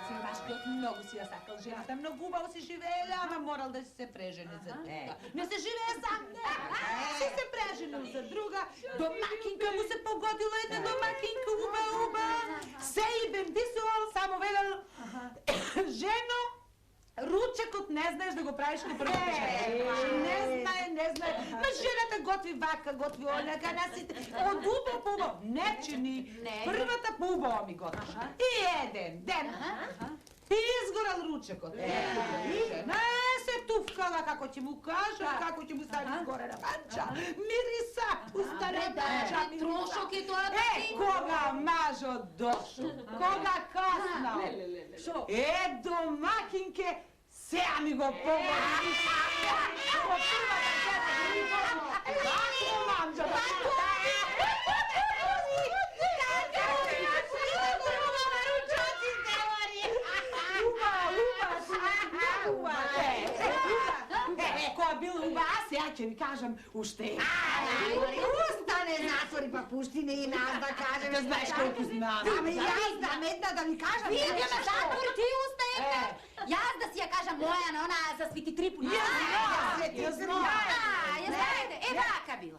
сиромашки, много си я сакал жената, много убаво си живееле, ама морал да си се прежени за друга. Не се живее сам, не. Си се преженил за друга, домакинка му се погодила една домакинка, уба. Се и бендисувал, само велел, жено, ручекот не знаеш да го правиш на първата жена. Не знае. На жената готви вака, готви оляка, от уба по уба. Не чини. Първата по уба ми готвиш. И еден ден. И изгорал ручекот. Жена се туфкала, како ти му кажа, како ти му стави горе на банча. Мириса, устаре банча, Трошок е тоа кога мажо дошо, кога каснал. Домакинке, сега ми го погоди. По първата жена ми го Која бил уба, сега ќе ви кажам уште. Устане, затвори па пушти не и нас да кажем. Да знаеш колку знам. Ами јас знам една да ви кажам. Вие ме затвори, ти устаете. Јас да си ја кажам моја на она за Свети Трипун. Ја знаете, вака било.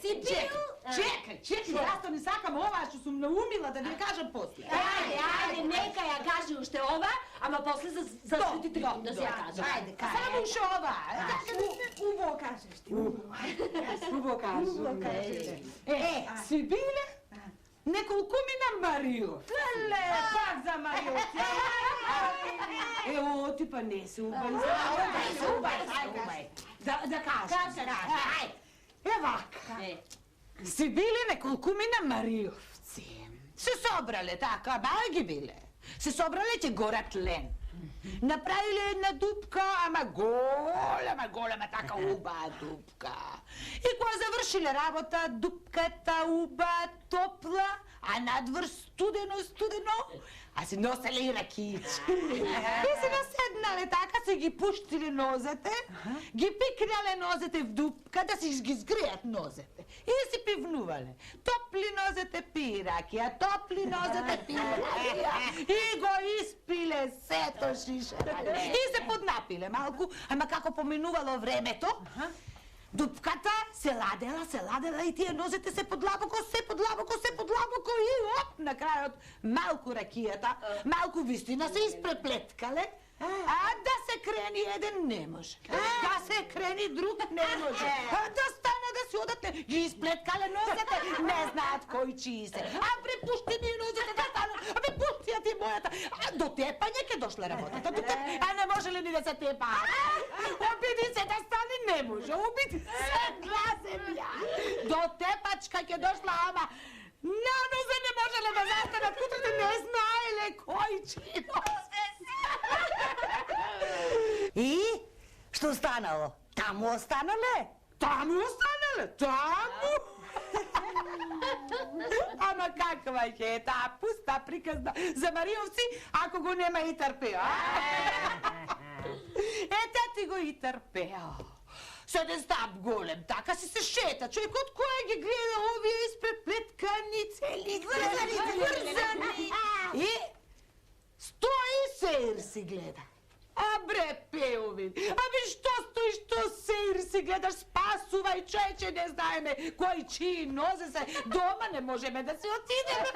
Си бил... Чекай, јас не сакам ова што сум наумила да ви кажам после. Ајде, нека ја каже уште ова, ама после за Свети Трипун да си ја кажам. Ајде, кажи. Само уште ова. Убаво кажеш ти. Убаво кажеш. Си биле? Неколку мина Марио. Пак за Марио. Оти па не се убај. Да кажеш. Вака. Си биле неколку мина Мариовци. Се собрале така, баги биле. Се собрале ќе горат лен. Направиле една дупка, ама голема, така убава дупка. И кога завршиле работа, дупката уба, топла, а надвор студено, а си носеле и ракијички. И си наседнале така, си ги пуштиле нозете, ги пикнале нозете в дупка, да си ги згријат нозете. И си пивнувале. Топли нозете пи ракија, топли нозете пи ракија. И го испиле сето шишерале. И се поднапиле малку, ама како поминувало времето, дупката се ладела и тие нозете се подлабоко и оп, на крајот малку ракијата, малку вистина се испреплеткале, а да се крени еден не може, да се крени друг не може, да стане да си одат, ги исплеткале нозете, не знаат кој чии се, а препушти ни нозете да станат, пушти ја ти мојата, а до тепање ке дошла работата, а не може ли ни да се тепа? Обиди се да стане, не може, обиди се, гласем ја, до тепачка ке дошла, ама на нозе не можеле да застанат, кутрите не знаеле кој чии нозе се. И? Што станало? Таму останале? Таму? Ама каква ќе е таа пуста приказна за Мариовци, ако го нема и трпеа? Ете ти го и трпеа. Седен стап голем, така си се шета, човек од која ги гледа овие испреплеткани цели врзани. И стои сеир си гледа. А бре, Пеовин, што стоиш, што сеир си гледаш, спасувај, човече, не знаеме кој чии нозе се, дома не можеме да се отидеме.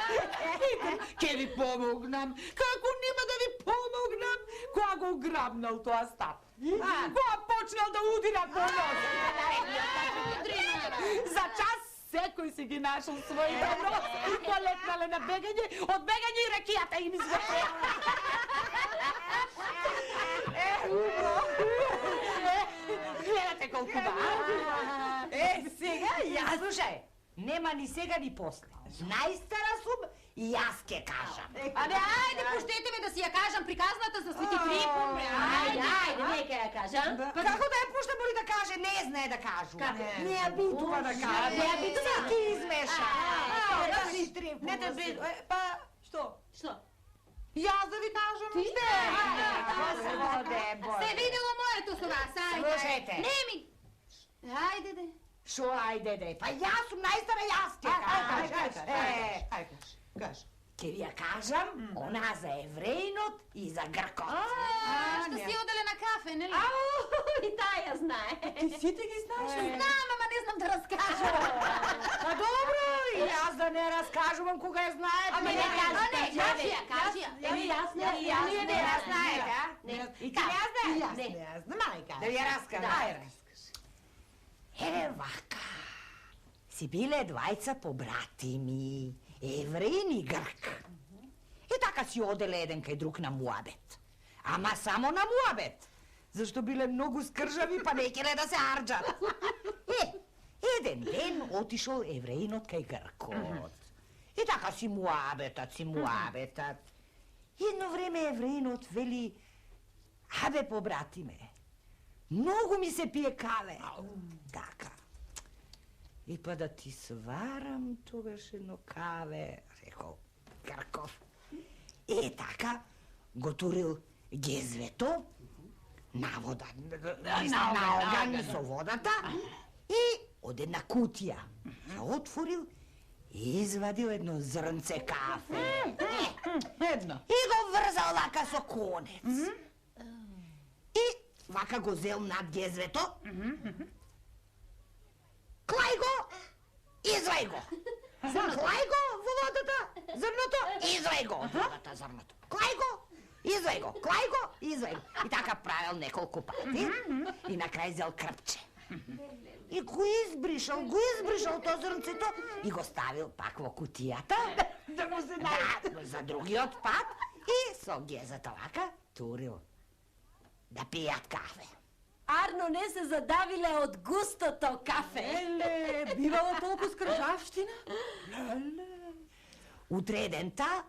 Идем, ке ви помогнам, како нема да ви помогнам, кога го грабнал тоа стап. Кога почнал да удира по нозе. За час секој си ги нашол своите нозе, полетнале на бегање, од бегање и ракијата им извршила. Гледате колку ба. Сега јас, слушај, нема ни сега ни после. Најстара сум и јас ке кажам. Ајде, пуштете ме да си ја кажам приказната за Свети Трипун. Ајде, нека ја кажам. Како да ја пуштам или да каже, не знае да кажу. Не ја битува да каже. Не ја битува. Ти измеша. Свети Трипун. Не те би... Па, што? Што? Јас да ви кажам уште. Се видело моето со вас, ајде. Слушајте. Не ми... Ајде, де. Шо ајде, де? Па јас сум најстара, јас ке кажам. Ајде, кажи. Ке ви ја кажам, она за евреинот и за гркот. Што си оделе на кафе, нели? И таа ја знае. Ти сите ги знаеш? Знам, ама не знам да раскажам. Па добро, и јас да не раскажувам кога ја знаете. Ама не кажете, кажи ја. Еви јас не Ние не ја знаете, а? Не. И ти ја знаеш? Не znam, majka. Да ви ја раскажам. Ај, раскажи. Вака. Си биле двајца побратими, евреин и грк. И така си оделе еден кај друг на муабет. Ама само на муабет. Зашто биле многу скржави, па не келе да се арџат. Еден ден отишол евреинот кај гркот. И така си муабетат. Едно време евреинот вели: абе, побратиме, многу ми се пие каве. Така. И па да ти сварам тогаш едно каве, рекол Грков. Така, го турил гезвето на вода, на оган со водата и од една кутија ја отворил и извадил едно зрнце кафе. Едно. И го врзал вака со конец. И вака го зел над гезвето. Клај го, извај го. Клај го во водата, зрното, извај го од водата, зрното. Клај го, извај го, клај го, извај го. И така правил неколку пати и на крај зел крпче. И го избришал то зрнцето и го ставил пак во кутијата. Да му се најде. Да, за другиот пат и со гезата вака турил да пијат кафе. Арно не се задавиле од густото кафе. Еле, бивало толку скржавштина? Утре едента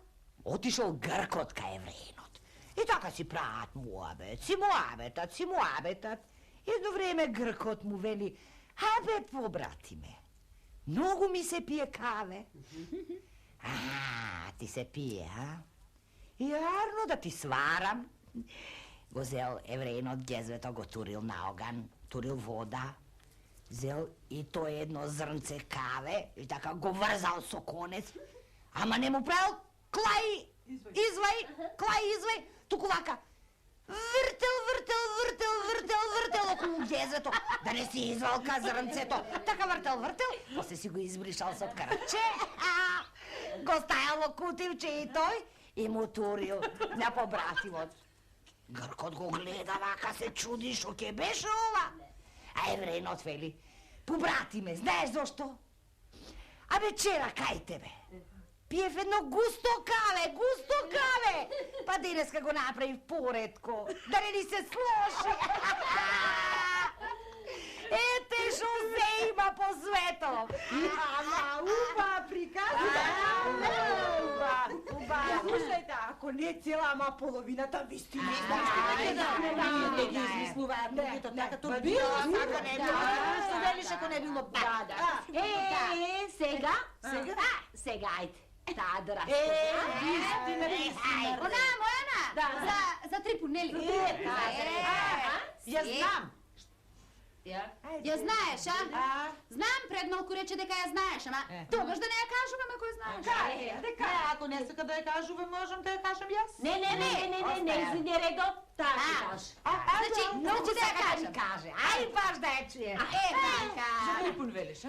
отишол гркот кај евреинот. И така си прават муабет, си муабетат. Едно време гркот му вели: абе, побратиме, многу ми се пие каве. Ти се пие, а? И арно да ти сварам. Го зел евреинот гезвето, го турил на оган, турил вода, зел и тој едно зрнце каве и така го врзал со конец, ама не му правил клај, извај, туку вака вртел околу гезвето, да не си извалка зрнцето. Така вртел, после си го избришал со краче, го стајал во кутивче и тој и му турил на побратимот. Гркот го гледа вака, се чуди шо ќе беше ова. А евреинот вели: побратиме, знаеш зошто? Абе, вчера кај тебе пиев едно густо каве. Па денеска го направив поредко, да не ни се сложи. Ете шо се има по светот. Ама, уба приказна. Уба. Слушајте, ако не цела, ама половината вистина. Не ги измислуваат другите така, то било Сака не било. Што велиш ако не било бада. Сега ајде. Таа да Вистина. Она, за трипун, нели? Ја знам. Ја знаеш, а? Знам, пред малку рече дека ја знаеш, ама тогаш да не ја кажуваме кој знаеш. Ако не сака да ја кажувам, можам да ја кажам јас. Не, извини, редо, таа ќе каже. Значи, Многу да ја сака да кажам. ми каже. Ај баш да ја чуе. Така. Трипун велиш, а?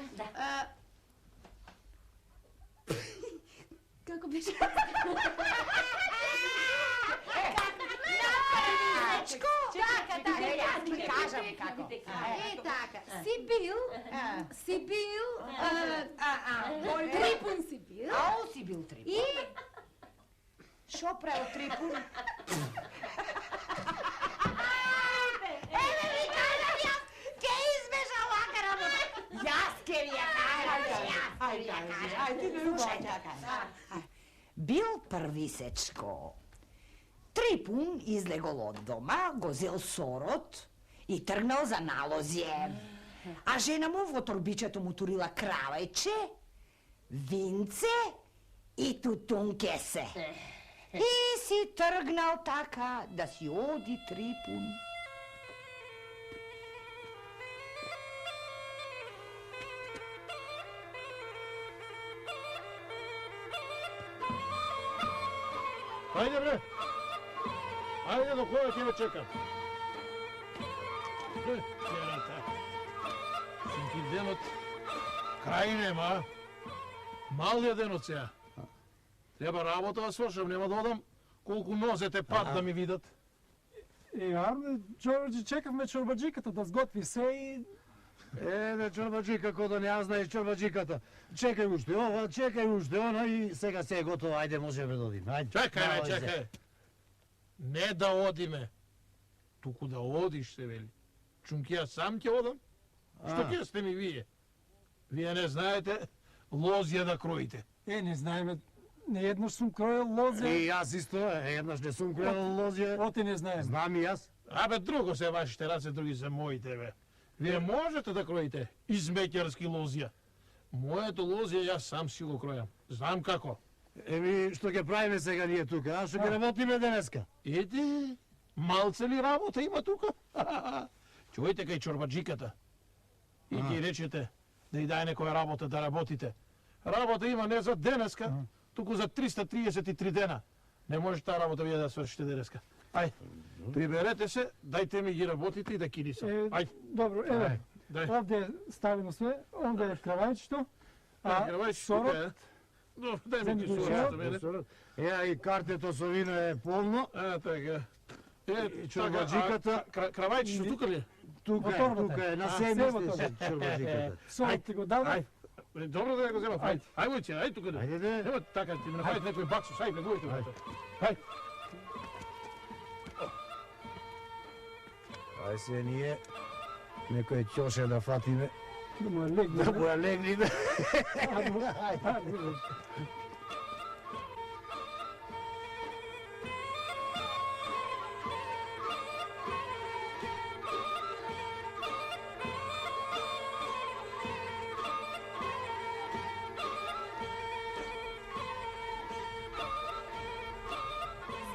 Како беше? Така, јас ти кажам како. Така. Си бил, трипун си бил. Ау си бил трипун. И Шо правил трипун? Ке избежа вака работа. Јас ке ви ја кажам. Ајде, не убај. Бил првисечко. Трипун излегол од дома, го зел сорот и тргнал за налозје. А жена му во торбичето му турила кравајче, винце и тутункесе. И си тргнал така да си оди Трипун. Ајде бре. Ајде до која ќе ве чекам. Керата. Синки денот крај нема. Малиот денот сега. Треба работа да свршам, нема да одам колку нозете пат да ми видат. Арне, Джорджи, чекавме чорбаджиката да сготви се и... Еве чорбаджика, кој да не ја знаеш чорбаджиката. Чекај уште ова, чекај уште она и сега се е готово, ајде можеме да одиме. Ајде. Чекај, чекај. Не да одиме, туку да одиш се вели. Чунки ја сам ќе одам? Што ќе сте ми вие? Вие не знаете лозија да кроите. Не знаеме. Не еднаш сум кроил лозја. И јас исто, еднаш не сум кроил лозија. Оти не знаем. Знам и јас. Абе, друго се вашите раце, други се моите, бе. Вие можете да кроите измеќарски лозија. Моето лозија јас сам си го кројам. Знам како. Еми, што ќе правиме сега ние тука, а? Што ќе работиме денеска? Еди, малце ли работа има тука? Чујте кај чорбаджиката. И ќе речете да и дај некоја работа да работите. Работа има не за денеска, туку за 333 дена. Не може таа работа вие да свршите денеска. Ај, приберете се, дајте ми ги работите и да кинисам. Ај. Добро, еве. Дај. Овде е ставено све, овде е кравајчето. Кравајчето сорот, тука е. Добро, дај ми ги Земји сорот. Ја и картето со вино е полно. Така. Чорбаджиката. Кравајчето тука ли е? Тука е, Моторната. тука е, на себото. семисте чорбаджиката. сорот ти го дава. Добро да ја го земам. Ај, мојче, ај тука. Ајде де. Ево така ти ме направите некој баксус. Ај, бегувайте го. Ај. Ај се ние некој ќоше да фатиме, Да му е легне. да му ја легниме.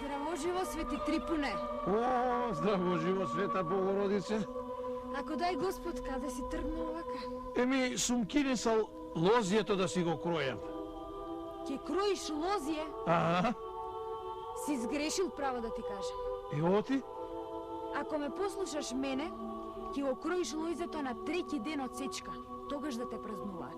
Здраво живо, Свети Трипуне. О, здраво живо, Света Богородице. Ако дай Господ, каде си тргнал вака? Еми, сум кинесал лозието да си го кројам. Ке кроиш лозие, Ага, си сгрешил право да ти кажам. ево ти. Ако ме послушаш мене, ќе го кроиш лојзето на трети ден од сечка, тогаш да те празнуваат.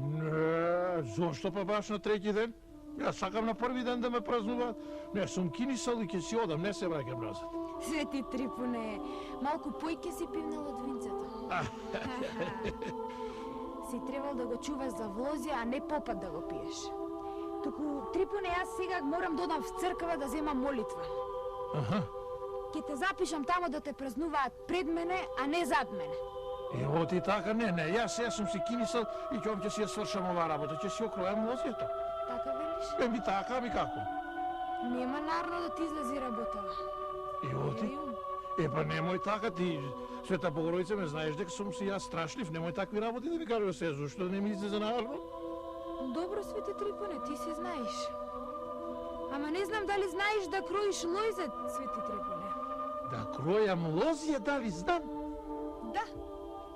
Не, зошто па баш на трети ден? Јас сакам на први ден да ме празнуваат. Не, сум кинисал и ќе си одам, не се враќам назад. Свети Трипуне, малку пој ќе си пивнал од винцето. Си требал да го чуваш за влозија, а не попат да го пиеш. Туку, Трипуне, јас сега морам да одам в црква да земам молитва. Аха. Ќе те запишам тамо да те празнуваат пред мене, а не зад мене. Ево ти така, не, јас сум си кинисал и ќе си ја свршам оваа работа, ќе си окројам лозието. Така велиш? Еми така, ами како? Нема нарно да ти излези работава. Ево ти. Еу. Па немој така ти, Света Богородица, ме знаеш дека сум си јас страшлив, немој такви работи да ми кажеш се, зашто не ми излезе нарно? Добро, Свети Трипуне, ти си знаеш. Ама не знам дали знаеш да кроиш лојзет, Свети Трипуне. Да кројам лозија, дали знам? Да,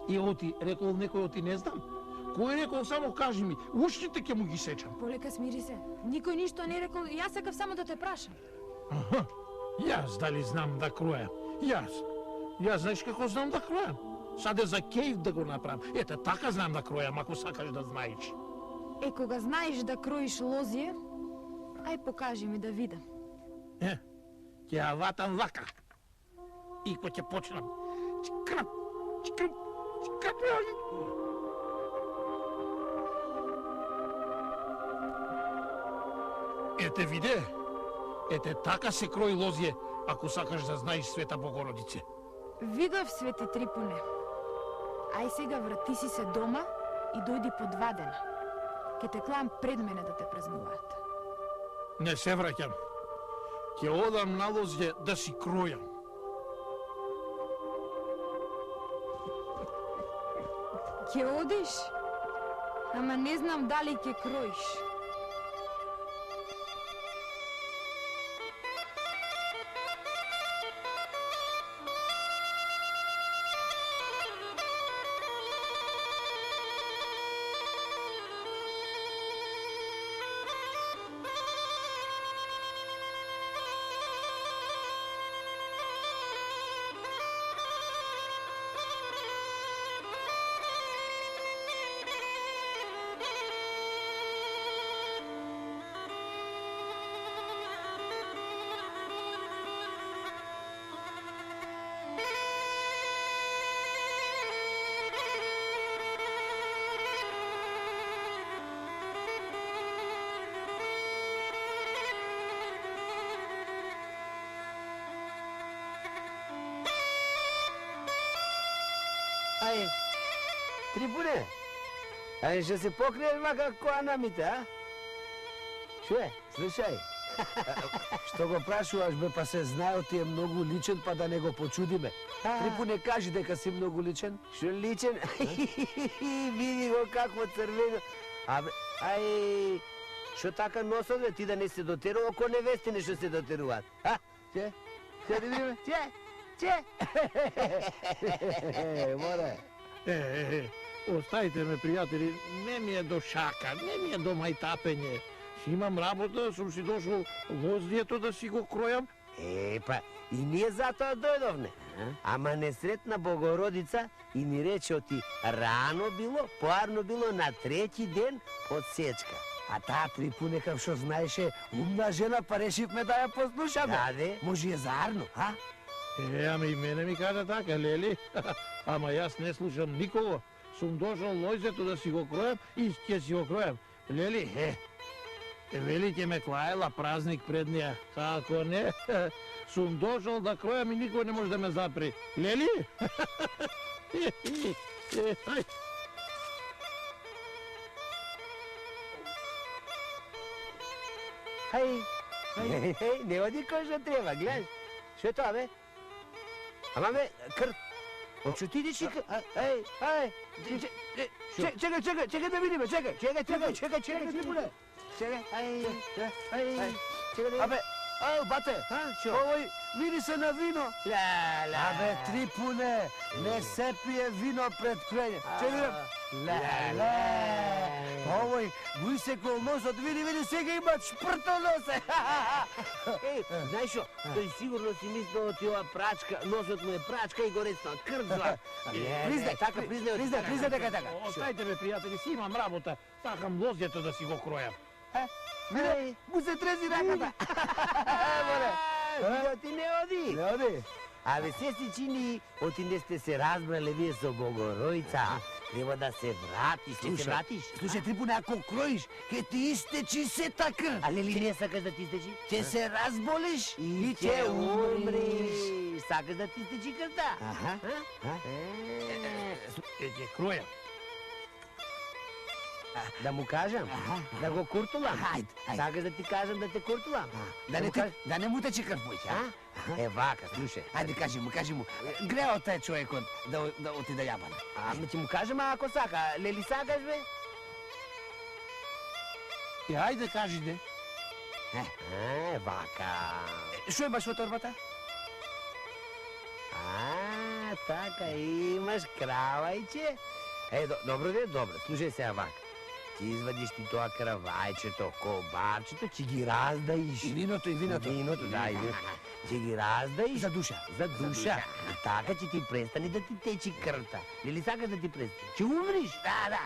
Ево ти, рекол некој оти не знам. Кој рекол, само кажи ми, ушите ќе му ги сечам. полека смири се. Никој ништо не рекол, јас сакав само да те прашам. Аха, јас дали знам да кројам? Јас знаеш како знам да кројам? Саде за кејф да го направам. Ете, така знам да кројам, ако сакаш да знаеш. Кога знаеш да кроиш лозие, ај покажи ми да видам. Ќе ја ватам вака. И кој ќе почнам. Чкрап, чкрап, чкрап. Ете виде, ете така се крои лозие, ако сакаш да знаеш, Света Богородице. Видов, Свети Трипуне. Ај сега врати си се дома и дојди по 2 дена. Ке те клам пред мене да те празнуваат. Не се враќам. Ќе одам на лозје да си кројам. Ке одиш? Ама не знам дали ке кроиш. Ај, Трипуне, ще се покриеш мака која намите, а? Чуе, слушај, што го прашуваш бе, па се знаел ти е многу личен, па да не го почудиме. Трипуне, кажи дека си многу личен. Што личен? Види го какво црвено. Абе, ај, што така носот бе, ти да не се дотерува око невестине што се дотеруваат. А? Че? Че да видиме? Че? Море. Оставите ме, пријатели, не ми е до шака, не ми е до мајтапење. Си имам работа, сум си дошол гвоздието да си го кројам. Па, и ние затоа дојдовме. Ама несретна Богородица и ни рече оти рано било, поарно било на трети ден од сечка. А таа Трипуне, кај што знаеше, умна жена, па решивме да ја послушаме. Даде? Може е заарно, а? Ама и мене ми кажа така, лели. Ама јас не слушам никого. Сум дошол лојзето да си го кројам и ќе си го кројам. Лели, вели ќе ме клаела празник пред неја. Како не? Сум дошол да кројам и никој не може да ме запре. Лели? Ај. Хај, не оди кој што треба, гледаш. Што е тоа, бе? Ама, бе, крв. Очу ти идеш и крв. Ај, чекај да видиме, чекај, Трипуне. Чекај, чекај да Абе, бате, овој види се на вино. Абе, Трипуне, не се пие вино пред крење. Чекај, овој го исекол носот, види, сега има шпрто носе. знаеш шо, тој сигурно си мислил ти ова прачка, носот му е прачка и горецна крзва. Признај дека така. Оставите ме, пријатели, си имам работа. Сакам лозјето да си го кројам. Виде, му се трези раката. Видео ти не оди. Не оди. Абе, се си чини, оти не сте се разбрале вие со Богородица. Треба да се вратиш, ќе се вратиш. Слушај, Трипуне, ако кроиш, ќе ти истечи сета крв. А лели не сакаш да ти истечи? Ќе се разболиш и ќе ќе умреш. Сакаш да ти истечи крвта? Ќе кројам. Да му кажам? Да го куртулам? Ајде. Сакаш да ти кажам да те куртулам? Да не му тече крв поќе, а? Вака, слушај. Ајде, кажи му. Грео тај човекот да отиде јабана. Ама ќе му кажам ако сака. Лели сакаш, бе? Ајде, кажите. Вака. Што имаш во торбата? Така, имаш кравајче. Добро де, добро. Слушај сега вака. Ти извадиш ти тоа кравајчето, кобарчето, ќе ги раздаиш. И виното, и виното. Виното, да, и виното. Ќе ги раздаиш. За душа. За душа. И така ќе ти престане да ти течи крвта. Или сакаш да ти престане? Ќе умриш. Да.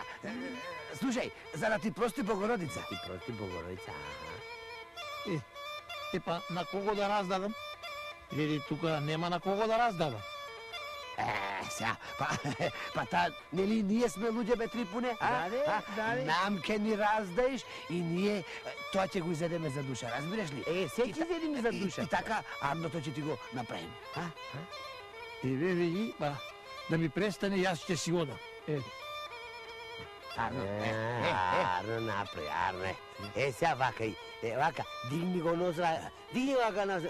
Слушај, за да ти прости Богородица. Ти прости Богородица, Па, на кого да раздадам? Или тука нема на кого да раздадам? Сега, па та, нели ние сме луѓе бе, Трипуне, а? Да, Нам ке ни раздаиш и ние тоа ќе го изедеме за душа, разбираш ли? се ќе изедеме за душа. И така, арното ќе ти го направим, а? Види, па, да ми престане, јас ќе си одам. Арно направи, арно. Сега вака, вака, дигни го носа, дигни вака носа,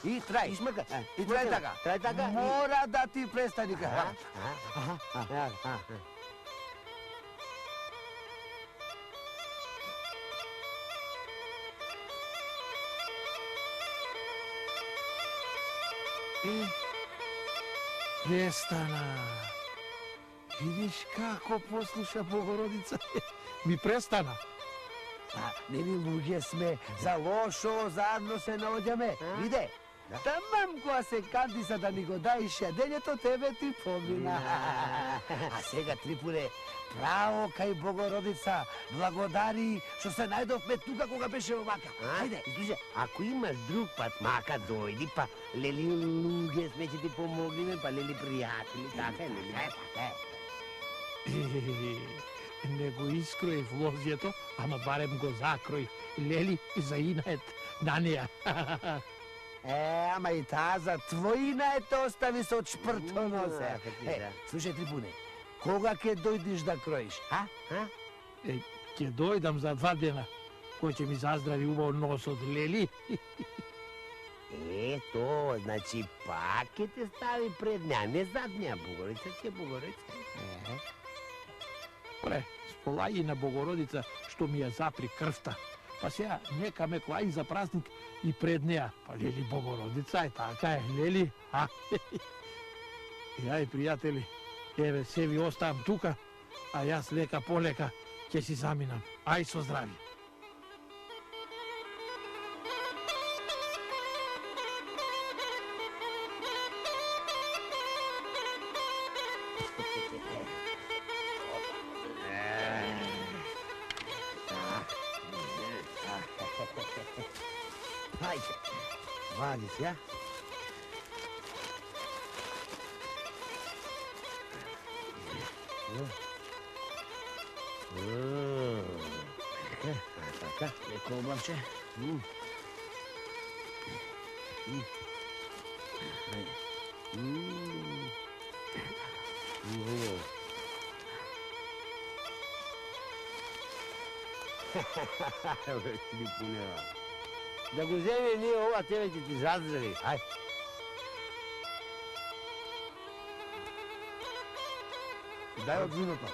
И трај. Ишмака. И трај така. Трај така. Мора да ти престани ка. Престана. Видиш како послуша Богородица. Ми престана. Нели луѓе сме, за лошо заедно се наоѓаме. Виде, тамам која се кандиса да ни го даиш јадењето, тебе ти помина. А сега, Трипуне, право кај Богородица, благодари што се најдовме тука кога беше овака. Ајде. Слушай, ако имаш друг пат, мака дојди, па лели луѓе сме ќе ти помогнеме, па лели пријатели, така е, лели. Не го искроив лозјето, ама барем го закроив. Лели заинает на неја. Ама и таза твоина е те остави со чпрто носе. Слушај, Трипуне, кога ќе дојдиш да кроиш, а? Ќе дојдам за 2 дена, кој ќе ми заздрави убаво носот, лели? Ето, значи пак ќе те стави предња, не задња, Богорица ќе Богорица. Пре, сполаги на Богородица што ми ја запри крвта. Па сега, нека ме кој за празник и пред неа. Па лели Богородица е, така е, лели, а? Јај, пријатели, еве, се ви оставам тука, а јас лека полека ќе си заминам. Ај со здрави. Ајде, вади се, а? Така, леко обавче. Трипунева. Да го земе ние ова, тебе ќе ти заздрави. Ај. Дај од виното.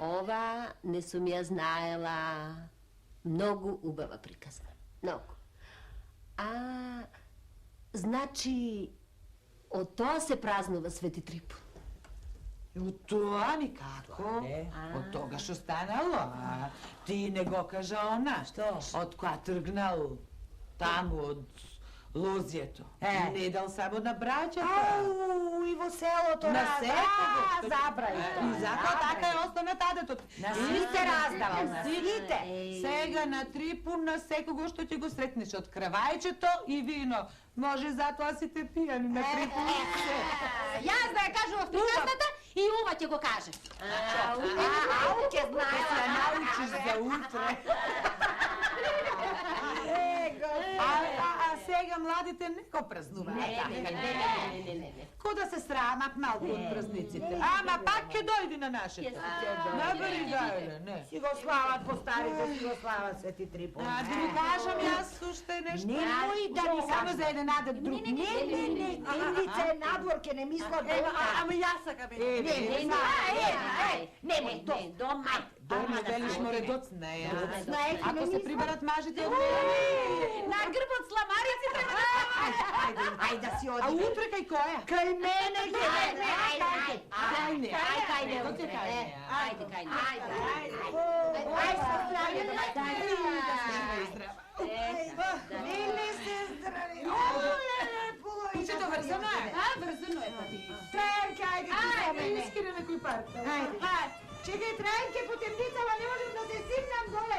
Ова не сум ја знаела. Многу убава приказна. Многу. Значи, од тоа се празнува Свети Трипун. Од тоа никако. Од тога што станало, а? Ти не го кажа она. Што? Од која тргнал таму од лозјето. Не дал само на браќата. Ау, и во селото На раздава. секого. Забрави тоа. И затоа така е остана тадето. На сите раздавал, на сите. Сега на Трипун, на секого што ќе го сретнеш, од кравајчето и вино. Може затоа си те пијани на Трипун. Јас да ја кажував приказната и ова ќе го каже. Ау, ќе знае. Ќе се научиш за утре. А сега младите не го празнуваат. Не. Ко да се срамат малку од празниците. Ама пак ќе дојди на нашето. Набери гајле, не. Си го слават по старите, си го слават Свети Трипун. Да ви кажам јас уште нешто. Немој да ни само за еден адет друг. Не, Индица е надвор, ке не мисла да Ама јас сакам Немој, дома. Дома велиш море доцна е. Знаеш, Ако се приберат мажите од На грбот сламарици треба да... Ајде да си А оди. утре кај која? Кај мене ќе Ајде, Ајде. Ајде, Доце кај неа. Ајде, кај неа. Ајде се здрави. Леле се здрави. Оле, Кучето врзано е. Врзано е, па ти. Трајанке, ајде ти за мене. Искире некој парк. Ајде. Чекај, Трајанке, по темницава не можам да се симнам доле.